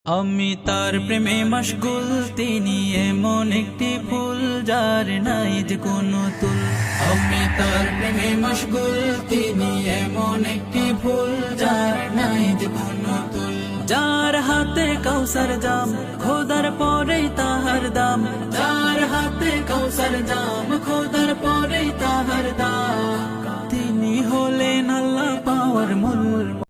আমি তার প্রেমে মশগুল, তিনি এমন একটি ফুল যার নাই যে কোনো তুল। আমি তার প্রেমে মশগুল, তিনি এমন একটি ফুল যার নাই যে কোনো তুল। যার হাতে কাউসার জাম, খোদার পরেই তাহার দাম। যার হাতে কাউসার জাম, খোদার পরেই তাহার দাম। তিনি হলেন আল্লাহ পাওয়ার মূল।